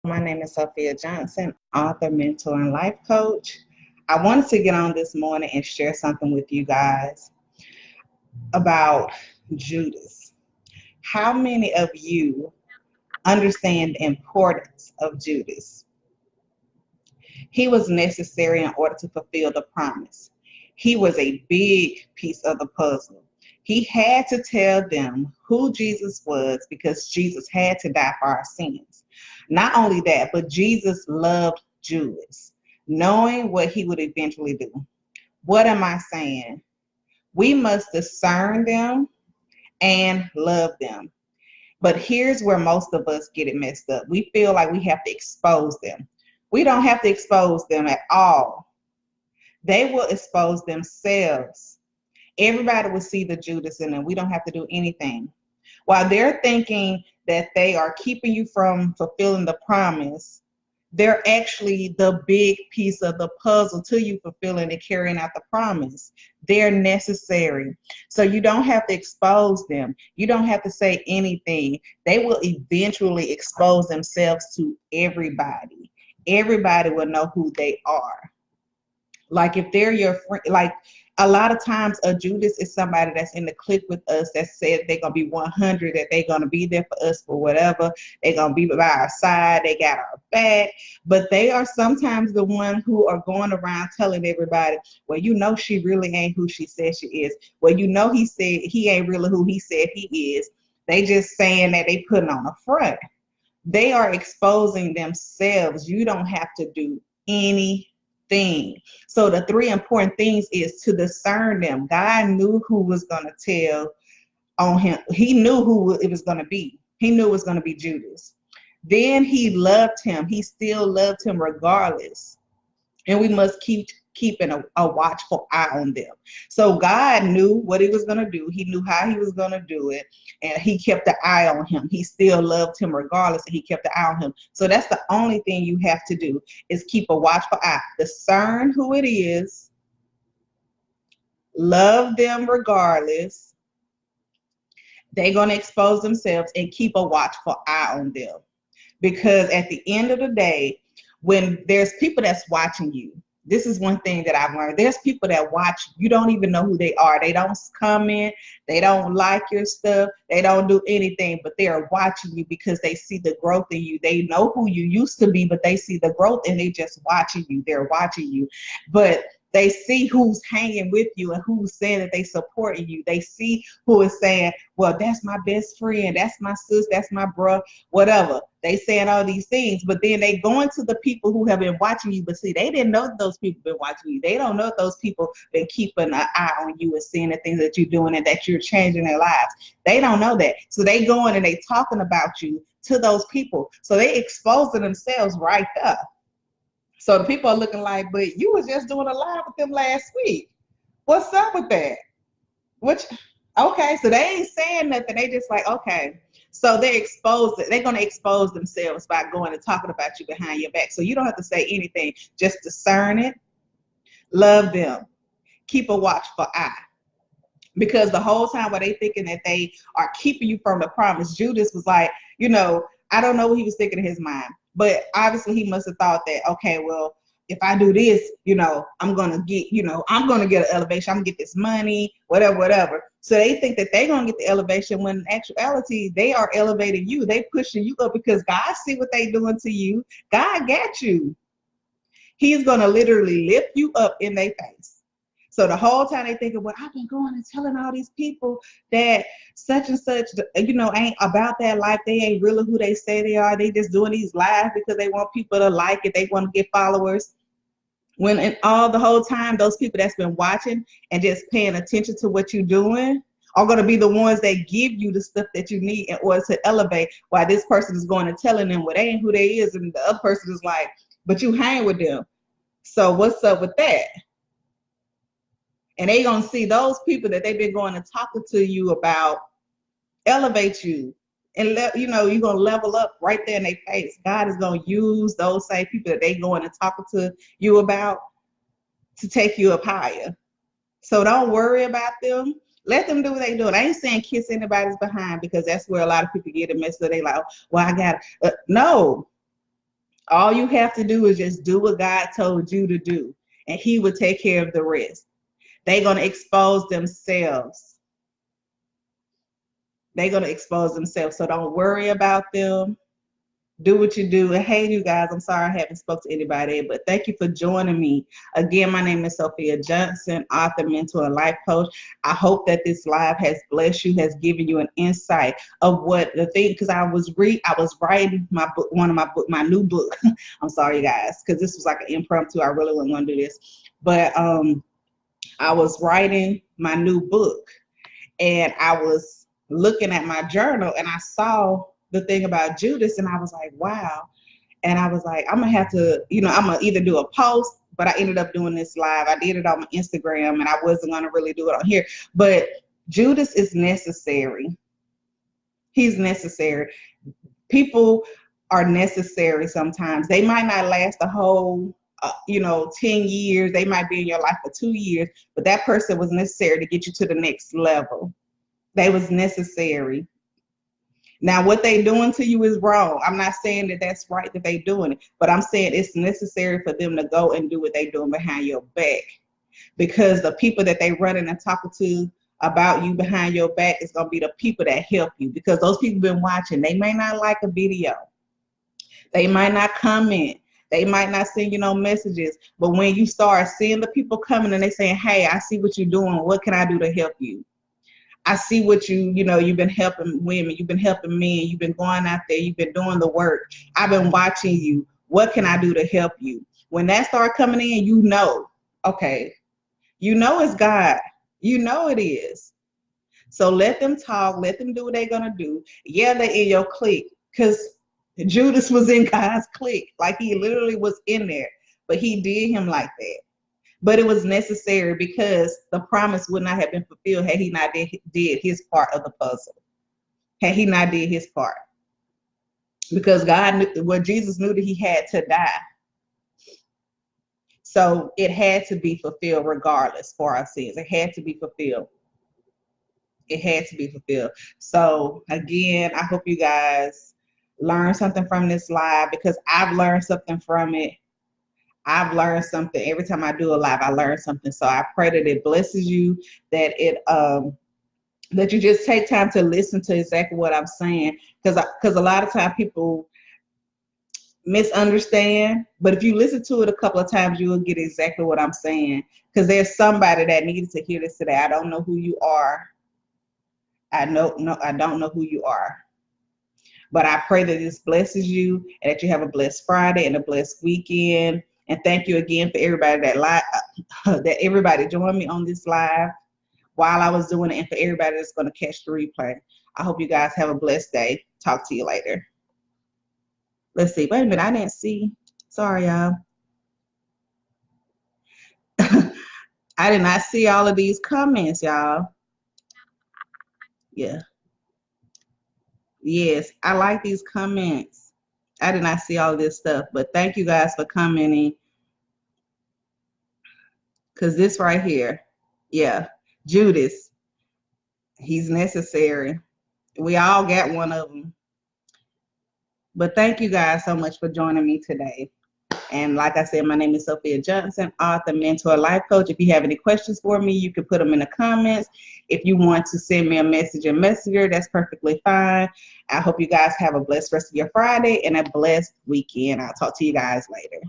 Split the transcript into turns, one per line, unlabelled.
My name is Sophia Johnson, author, mentor, and life coach. I wanted to get on this morning and share something with you guys about Judas. How many of you understand the importance of Judas? He was necessary in order to fulfill the promise. He was a big piece of the puzzle. He had to tell them who Jesus was because Jesus had to die for our sins. Not only that, but Jesus loved Judas, knowing what he would eventually do. What am I saying? We must discern them and love them. But here's where most of us get it messed up. We feel like we have to expose them. We don't have to expose them at all. They will expose themselves. Everybody will see the Judas in them. We don't have to do anything. While they're thinking that they are keeping you from fulfilling the promise, they're actually the big piece of the puzzle to you fulfilling and carrying out the promise. They're necessary. So you don't have to expose them. You don't have to say anything. They will eventually expose themselves to everybody. Everybody will know who they are. Like if they're your friend, like a lot of times a Judas is somebody that's in the clique with us that said they're going to be 100, that they're going to be there for us for whatever. They're going to be by our side. They got our back. But they are sometimes the one who are going around telling everybody, well, you know, she really ain't who she says she is. Well, you know, he said he ain't really who he said he is. They just saying that they putting on a front. They are exposing themselves. You don't have to do anything. So the three important things is to discern them. God knew who was going to tell on him. He knew who it was going to be. He knew it was going to be Judas. Then he loved him. He still loved him regardless. And we must keep keeping a watchful eye on them. So God knew what he was going to do. He knew how he was going to do it. And he kept the eye on him. He still loved him regardless. And he kept the eye on him. So that's the only thing you have to do is keep a watchful eye. Discern who it is. Love them regardless. They're going to expose themselves, and keep a watchful eye on them. Because at the end of the day, when there's people that's watching you, this is one thing that I've learned. There's people that watch, you don't even know who they are. They don't comment. They don't like your stuff. They don't do anything, but they are watching you because they see the growth in you. They know who you used to be, but they see the growth and they just watching you. They're watching you. But they see who's hanging with you and who's saying that they supporting you. They see who is saying, well, that's my best friend, that's my sis, that's my bro, whatever. They saying all these things, but then they going to the people who have been watching you. But see, they didn't know that those people been watching you. They don't know that those people been keeping an eye on you and seeing the things that you're doing and that you're changing their lives. They don't know that. So they going and they talking about you to those people. So they exposing themselves right there. So the people are looking like, but you was just doing a live with them last week. What's up with that? Okay, so they ain't saying nothing. They just like, okay. So they're exposed. They're going to expose themselves by going and talking about you behind your back. So you don't have to say anything. Just discern it. Love them. Keep a watchful eye. Because the whole time while they thinking that they are keeping you from the promise, Judas was like, I don't know what he was thinking in his mind. But obviously he must have thought that, okay, well, if I do this, I'm going to get, I'm going to get an elevation. I'm going to get this money, whatever. So they think that they're going to get the elevation when in actuality, they are elevating you. They pushing you up because God see what they doing to you. God got you. He's going to literally lift you up in their face. So the whole time they thinking, well, I've been going and telling all these people that such and such, ain't about that life. They ain't really who they say they are. They just doing these lives because they want people to like it. They want to get followers. When in all the whole time, those people that's been watching and just paying attention to what you're doing are going to be the ones that give you the stuff that you need in order to elevate, while this person is going and telling them what ain't who they is. And the other person is like, but you hang with them. So what's up with that? And they going to see those people that they've been going and talking to you about elevate you. And, you're going to level up right there in their face. God is going to use those same people that they going and talking to you about to take you up higher. So don't worry about them. Let them do what they do. I ain't saying kiss anybody's behind, because that's where a lot of people get it messed up. They like, well, I got no. All you have to do is just do what God told you to do, and He will take care of the rest. They're going to expose themselves. They're going to expose themselves. So don't worry about them. Do what you do. And hey, you guys, I'm sorry I haven't spoke to anybody, but thank you for joining me. Again, my name is Sophia Johnson, author, mentor, and life coach. I hope that this live has blessed you, has given you an insight of what the thing, because I was writing my book, my new book. I'm sorry, you guys, because this was like an impromptu. I really wouldn't want to do this, but I was writing my new book, and I was looking at my journal, and I saw the thing about Judas, and I was like, wow. And I was like, I'm gonna have to, I'm gonna either do a post, but I ended up doing this live. I did it on my Instagram, and I wasn't gonna really do it on here. But Judas is necessary. He's necessary. People are necessary sometimes. They might not last the whole 10 years. They might be in your life for 2 years, but that person was necessary to get you to the next level. They was necessary. Now, what they doing to you is wrong. I'm not saying that that's right that they doing it, but I'm saying it's necessary for them to go and do what they doing behind your back, because the people that they running and talking to about you behind your back is going to be the people that help you, because those people been watching. They may not like a video. They might not comment. They might not send you no messages, but when you start seeing the people coming and they saying, hey, I see what you're doing. What can I do to help you? I see what you've been helping women, you've been helping men, you've been going out there, you've been doing the work. I've been watching you. What can I do to help you? When that start coming in, okay, it's God. It is. So let them talk, let them do what they're going to do. Yeah, they're in your clique, because Judas was in God's clique. Like, he literally was in there, but he did him like that. But it was necessary, because the promise would not have been fulfilled had he not did his part of the puzzle. Had he not did his part. Because Jesus knew that he had to die. So it had to be fulfilled regardless for our sins. It had to be fulfilled. It had to be fulfilled. So again, I hope you guys learn something from this live, because I've learned something from it. I've learned something. Every time I do a live, I learn something. So I pray that it blesses you, that that you just take time to listen to exactly what I'm saying. Because a lot of times people misunderstand, but if you listen to it a couple of times, you will get exactly what I'm saying. Because there's somebody that needed to hear this today. I don't know who you are. I don't know who you are. But I pray that this blesses you, and that you have a blessed Friday and a blessed weekend. And thank you again for everybody that everybody joined me on this live while I was doing it, and for everybody that's going to catch the replay. I hope you guys have a blessed day. Talk to you later. Let's see. Wait a minute. I didn't see. Sorry, y'all. I did not see all of these comments, y'all. Yeah. Yes, I like these comments. I did not see all of this stuff, but thank you guys for commenting. Because this right here, yeah, Judas, he's necessary. We all got one of them. But thank you guys so much for joining me today. And like I said, my name is Sophia Johnson, author, mentor, life coach. If you have any questions for me, you can put them in the comments. If you want to send me a message in Messenger, that's perfectly fine. I hope you guys have a blessed rest of your Friday and a blessed weekend. I'll talk to you guys later.